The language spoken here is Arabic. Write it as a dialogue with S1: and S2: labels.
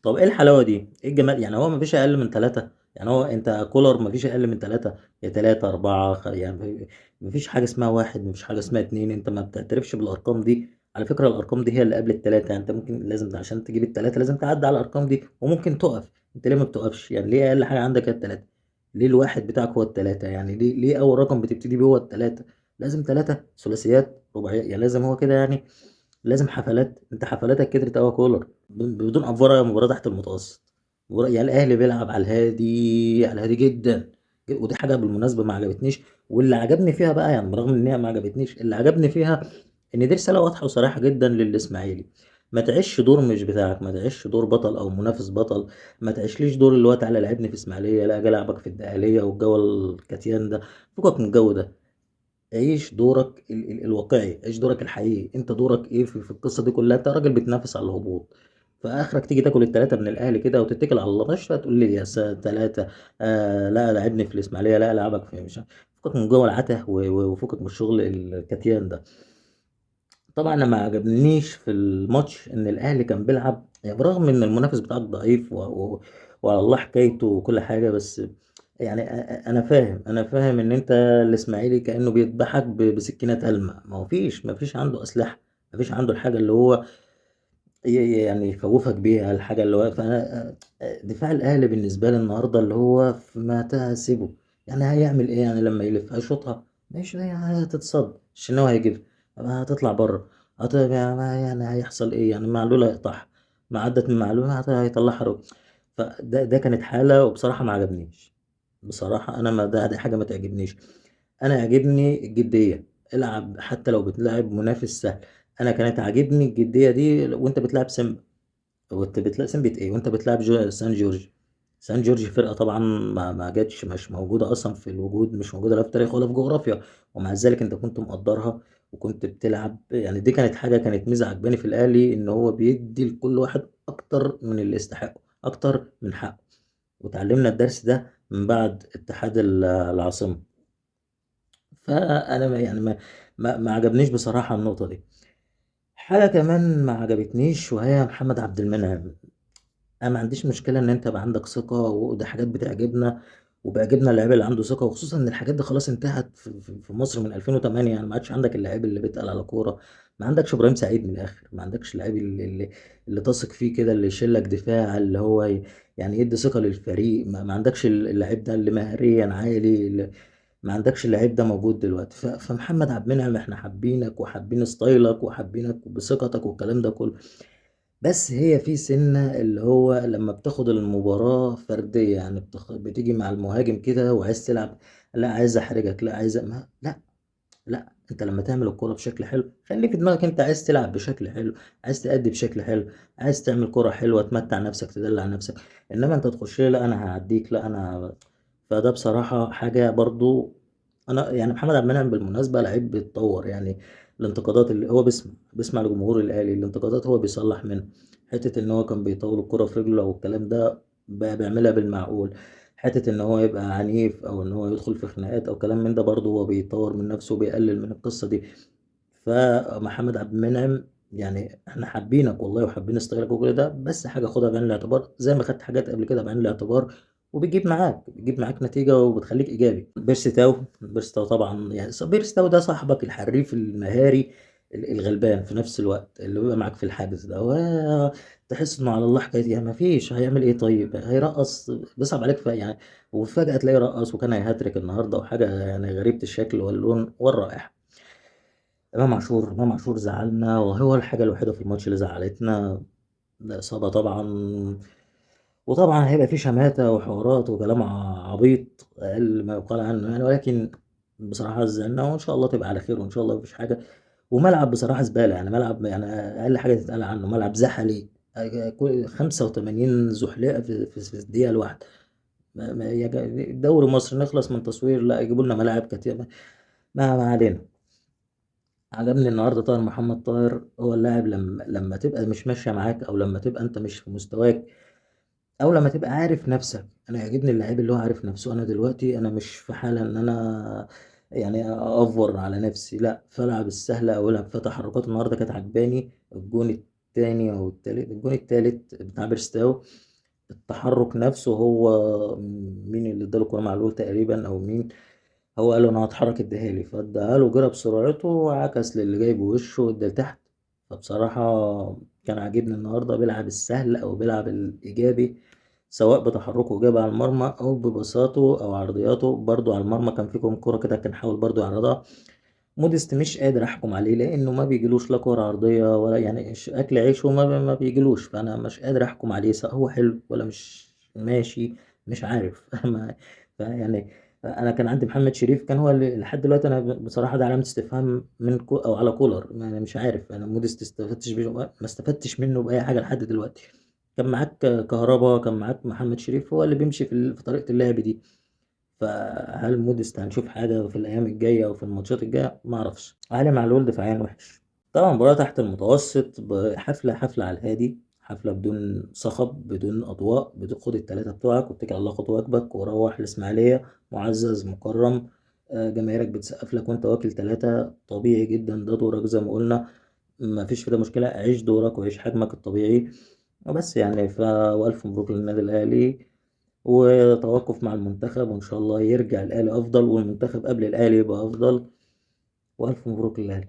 S1: طب ايه الحلاوه دي؟ ايه الجمال؟ يعني هو مفيش اقل من ثلاثه؟ يعني هو انت كولر مفيش اقل من ثلاثه؟ يا ثلاثه اربعه يعني مفيش حاجه اسمها واحد، مفيش حاجه اسمها اتنين، انت ما بتعترفش بالارقام دي. على فكره الارقام دي هي اللي قبل الثلاثه، يعني انت ممكن لازم عشان تجيب الثلاثه لازم تعدي على الارقام دي، وممكن تقف. انت ليه ما بتقفش؟ يعني ليه اقل حاجه عندك هي الثلاثه؟ ليه الواحد بتاعك هو الثلاثه؟ يعني ليه اول رقم بتبتدي بيه هو الثلاثه؟ لازم ثلاثه ثلاثيات رباعيات، يعني لازم هو كده يعني؟ لازم حفلات؟ انت حفلاتك كترت قوي يا كولر. بدون افوره، مباراه تحت المتوسط. يعني الاهلي بيلعب على الهادي، على الهادي جدا. ودي حاجه بالمناسبه ما عجبتنيش. واللي عجبني فيها بقى، يعني برغم ان هي ما عجبتنيش، اللي عجبني فيها ان دي رساله واضحه وصريحه جدا للاسماعيلي. ما تعيش دور مش بتاعك، ما تعيش دور بطل او منافس بطل. ما تعيشليش دور اللي هو تعالى لعبني في اسماعيليه، لا اجي العبك في الدقهليه والجو الكتيان ده. فكك من الجو ده. عيش دورك الواقعي، عيش دورك الحقيقي. انت دورك ايه في القصه دي كلها؟ انت راجل بتنافس على الهبوط. فاخرك تيجي تاكل الثلاثه من الاهلي كده وتتكل على الله، مش تقول لي يا ثلاثه. لا لعبني في الاسماعيليه، لا لعبك في مش عارف. فكك من جوه العته وفكك من الشغل الكتيان ده. طبعا انا ما عجبنيش في الماتش ان الاهلي كان بيلعب، يعني برغم ان المنافس بتاعك ضعيف وعلى الله حكايته وكل حاجه، بس يعني انا فاهم ان انت الاسماعيلي كانه بيذبحك بسكينه المه. ما فيش عنده اسلحه. ما فيش عنده الحاجه اللي هو يعني يخوفك بيها، الحاجه اللي هو. فانا دفاع الاهلي بالنسبه لي النهارده اللي هو ما تسيبه. يعني هيعمل ايه؟ يعني لما يلف هيشوطها ماشي، يعني هتتصد الشناوي هيجيب، هتطلع بره. يعني هيحصل ايه؟ يعني معلول هيقطعها، ما عدت من معلول هيطلعها رو. فده كانت حاله، وبصراحه ما عجبنيش. بصراحه انا ما دي حاجه ما تعجبنيش. انا يعجبني الجديه. العب حتى لو بتلعب منافس سهل. انا كانت عاجبني الجديه دي وانت بتلعب سيمبا. وانت بتلعب سيمبا ايه وانت بتلعب سان جورج. سان جورج فرقه طبعا ما جاتش، مش موجوده اصلا في الوجود، مش موجوده لا في تاريخ ولا في جغرافيا. ومع ذلك انت كنت مقدرها وكنت بتلعب. يعني دي كانت حاجه، كانت ميزه عجباني في الاهلي، ان هو بيدي لكل واحد اكتر من اللي يستحقه، اكتر من حقه. وتعلمنا الدرس ده من بعد اتحاد العاصمه. فانا يعني ما عجبنيش بصراحه النقطه دي. حاجة كمان ما عجبتنيش وهي محمد عبد المنعم. انا ما عنديش مشكلة ان انت يبقى عندك ثقة، وده حاجات بتعجبنا. وبيعجبنا اللعيب اللي عنده ثقة، وخصوصا ان الحاجات دي خلاص انتهت في مصر من 2008. يعني ما عادش عندك اللعيب اللي بيتقل على كورة. ما عندكش ابراهيم سعيد من الاخر، ما عندكش اللعيب اللي تثق فيه كده، اللي يشيل لك دفاع، اللي هو يعني يدي ثقة للفريق. ما عندكش اللعيب ده اللي مهريا عالي. ما عندكش اللعيب ده موجود دلوقتي. فمحمد عبد المنعم احنا حابينك وحابين ستايلك وحابينك بثقتك والكلام ده كله. بس هي في سنة اللي هو لما بتاخد المباراة فردية، يعني بتيجي مع المهاجم كده وعايز تلعب. لا عايز احرجك، لا عايز لا. لا انت لما تعمل الكرة بشكل حلو، خلي في دماغك انت عايز تلعب بشكل حلو، عايز تأدي بشكل حلو، عايز تعمل كرة حلوة تمتع نفسك تدلع نفسك. انما انت تخش لي لا انا هعديك، لا انا. فده بصراحة حاجة برضو. انا يعني محمد عبد المنعم بالمناسبة لعيب بيتطور يعني. الانتقادات اللي هو بيسمع لجمهور الاهلي، الانتقادات هو بيصلح منها. حتة ان هو كان بيطول الكرة في رجله والكلام ده بقى بيعملها بالمعقول. حتة ان هو يبقى عنيف او ان هو يدخل في خناقات او كلام من ده، برضه هو بيطور من نفسه وبيقلل من القصة دي. فمحمد عبد المنعم يعني احنا حابينك والله وحابين ستايلك وكل ده، بس حاجة خدها بعين الاعتبار زي ما خدت حاجات قبل كده بعين الاعتبار. بتجيب معاك نتيجة وبتخليك إيجابي. بيرستاو طبعا، يعني بيرستاو ده صاحبك الحريف المهاري الغلبان في نفس الوقت، اللي بيبقى معاك في الحجز ده تحس انه على الله حكاية. يعني ما فيش هيعمل ايه؟ طيب هيرقص بيصعب عليك يعني. وفجأة تلاقيه رقص وكان هيهاتريك النهارده، وحاجة يعني غريبة الشكل واللون والرائحة. امام عاشور زعلنا، وهو الحاجة الوحيدة في الماتش اللي زعلتنا. الإصابة طبعا. وطبعا هيبقى في شماتة وحوارات وكلام عبيط أقل ما يقال عنه يعني، ولكن بصراحة زعلنا، وإن شاء الله تبقى على خير، وإن شاء الله مفيش حاجة. وملعب بصراحة زبالة، يعني ملعب يعني أقل حاجة تتقال عنه ملعب زحلي. 85 زحليقة في الدقيقة الواحدة. دوري مصر نخلص من تصوير، لا يجيبوا لنا ملاعب كتير. ما علينا. عجبني النهارده طاهر محمد طاهر. هو اللاعب لما تبقى مش ماشية معاك، أو لما تبقى أنت مش في مستواك، او لما تبقى عارف نفسك. انا يعجبني اللعيب اللي هو عارف نفسه. انا دلوقتي انا مش في حالة ان انا يعني افور على نفسي، لا. فالعب السهلة او العب فيها تحركات. النهارده كانت عجباني الجون التاني او التالت، الجون التالت بتاع بيرستاو، التحرك نفسه هو، مين اللي اداله الكورة؟ معلول تقريبا او مين، هو قال له انا هتحرك اديها لي، فاداها له، جرى بسرعته وعكس للي جاي بوشه وادى لتحت. فبصراحة كان عاجبني النهاردة، بيلعب السهل او بيلعب الايجابي، سواء بتحركه جاب على المرمى او ببساطه او عرضياته برضو على المرمى. كان في كام كورة كده كان حاول برضو يعرضها. موديست مش قادر احكم عليه لانه ما بيجيلوش لا كورة عرضية ولا يعني اكل عيشه، ما بيجيلوش، فانا مش قادر احكم عليه سواء هو حلو ولا مش ماشي، مش عارف. يعني انا كان عندي محمد شريف، كان هو اللي لحد دلوقتي انا بصراحة ده علامة استفهام من او على كولر، يعني مش عارف انا موديست ما استفدتش منه بأي حاجة لحد دلوقتي. كان معاك كهربا، كان معاك محمد شريف، هو اللي بيمشي في طريقة اللعب دي. فهل موديست هنشوف حاجة في الأيام الجاية أو في الماتشات الجاية؟ معرفش. علي معلول دفاعيا وحش طبعا. مباراة تحت المتوسط، حفلة على الهادي، حفلة بدون صخب بدون أضواء، بتاخد التلاتة بتوعك واتكل على الله، خد واجبك وروح الإسماعيلية معزز مكرم. جماهيرك بتسقف لك وأنت واكل تلاتة، طبيعي جدا، ده دورك زي ما قلنا، مفيش في ده مشكلة، عيش دورك وعيش حجمك الطبيعي. بس يعني وألف مبروك للنادي الأهلي، وتوقف مع المنتخب، وإن شاء الله يرجع الأهلي أفضل والمنتخب قبل الأهلي يبقى أفضل، وألف مبروك للأهلي.